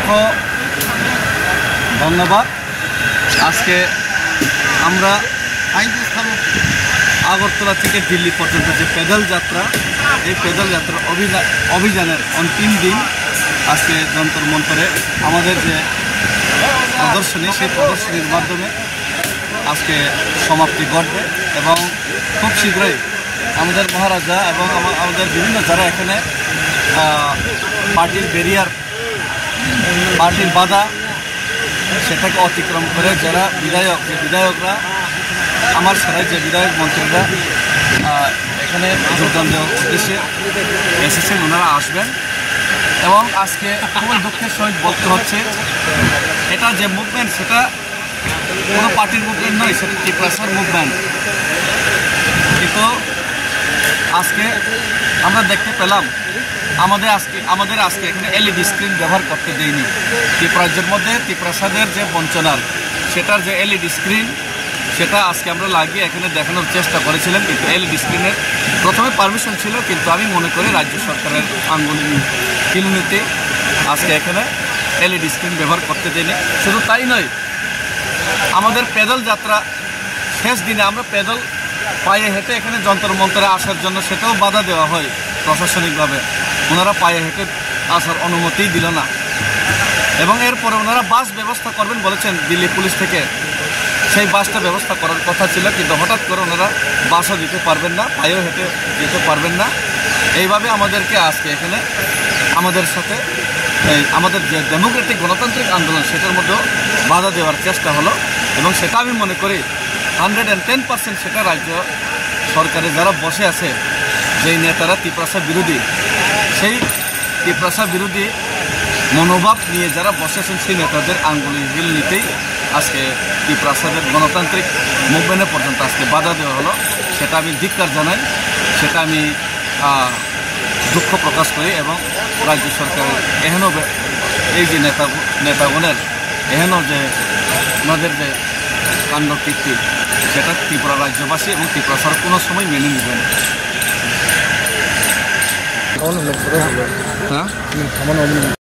অসংখ্য ধন্যবাদ। আজকে আমরা আগরতলা থেকে দিল্লি পর্যন্ত যে পেদল যাত্রা, এই পেদল যাত্রার অভিযানের অন্তিম দিন আজকে যন্তর মন্তরে আমাদের যে প্রদর্শনী, সেই প্রদর্শনীর মাধ্যমে আজকে সমাপ্তি ঘটবে এবং খুব শীঘ্রই আমাদের মহারাজা এবং আমাদের বিভিন্ন যারা এখানে পার্টির ব্যারিয়ার, পার্টির বাধা সেটাকে অতিক্রম করে যারা বিধায়করা আমার ছাড়াই যে বিধায়ক মন্ত্রীরা এখানে যোগদান দেওয়ার উদ্দেশ্যে এসেছেন, ওনারা আসবেন। এবং আজকে খুবই দুঃখের সহিত বলতে হচ্ছে, এটা যে মুভমেন্ট সেটা কোনো পার্টির মুভমেন্ট নয়, সেটা ত্রিপ্রাসার মুভমেন্ট। কিন্তু আজকে আমরা দেখতে পেলাম আমাদের আজকে এখানে এলইডি স্ক্রিন ব্যবহার করতে দেয়নি। ত্রিপ্রাজ্যের মধ্যে ত্রিপ্রাসাদের যে বঞ্চনার সেটার যে এলইডি স্ক্রিন সেটা আজকে আমরা লাগিয়ে এখানে দেখানোর চেষ্টা করেছিলাম, কিন্তু এলইডি স্ক্রিনের প্রথমে পারমিশন ছিল, কিন্তু আমি মনে করি রাজ্য সরকারের আঙ্গুলি কিলুনিতে আজকে এখানে এলইডি স্ক্রিন ব্যবহার করতে দেয়নি। শুধু তাই নয়, আমাদের পেদল যাত্রা শেষ দিনে আমরা পেদল পায়ে হেঁটে এখানে যন্তর মন্তরে আসার জন্য সেটাও বাধা দেওয়া হয় প্রশাসনিকভাবে। ওনারা পায়ে হেঁটে আসার অনুমতি দিল না এবং এরপরে ওনারা বাস ব্যবস্থা করবেন বলেছেন দিল্লি পুলিশ থেকে। সেই বাসটা ব্যবস্থা করার কথা ছিল, কিন্তু হঠাৎ করে ওনারা বাসও দিতে পারবেন না, পায়েও হেঁটে যেতে পারবেন না। এইভাবে আমাদেরকে আজকে এখানে আমাদের সাথে আমাদের যে ডেমোক্রেটিক গণতান্ত্রিক আন্দোলন সেটার মধ্যেও বাধা দেওয়ার চেষ্টা হলো এবং সেটা আমি মনে করি 110% সেটা রাজ্য সরকারে যারা বসে আছে, যেই নেতারা ত্রিপ্রাসা বিরোধী, সেই ত্রিপ্রাসা বিরোধী মনোভাব নিয়ে যারা বসেছেন সেই নেতাদের আঙ্গুলি হিল নিতেই আজকে ত্রিপ্রাসাদের গণতান্ত্রিক মুভমেন্টে পর্যন্ত আজকে বাধা দেওয়া হলো। সেটা আমি ধিক্কার জানাই, সেটা আমি দুঃখ প্রকাশ করি এবং রাজ্য সরকারের এহেন এই যে নেতাগণের এহেন যে আমাদের যে কাণ্ড কীর্তি সেটা ত্রিপুরা রাজ্যবাসী এবং ত্রিপুরা কোনো সময় মেনে নেবে না।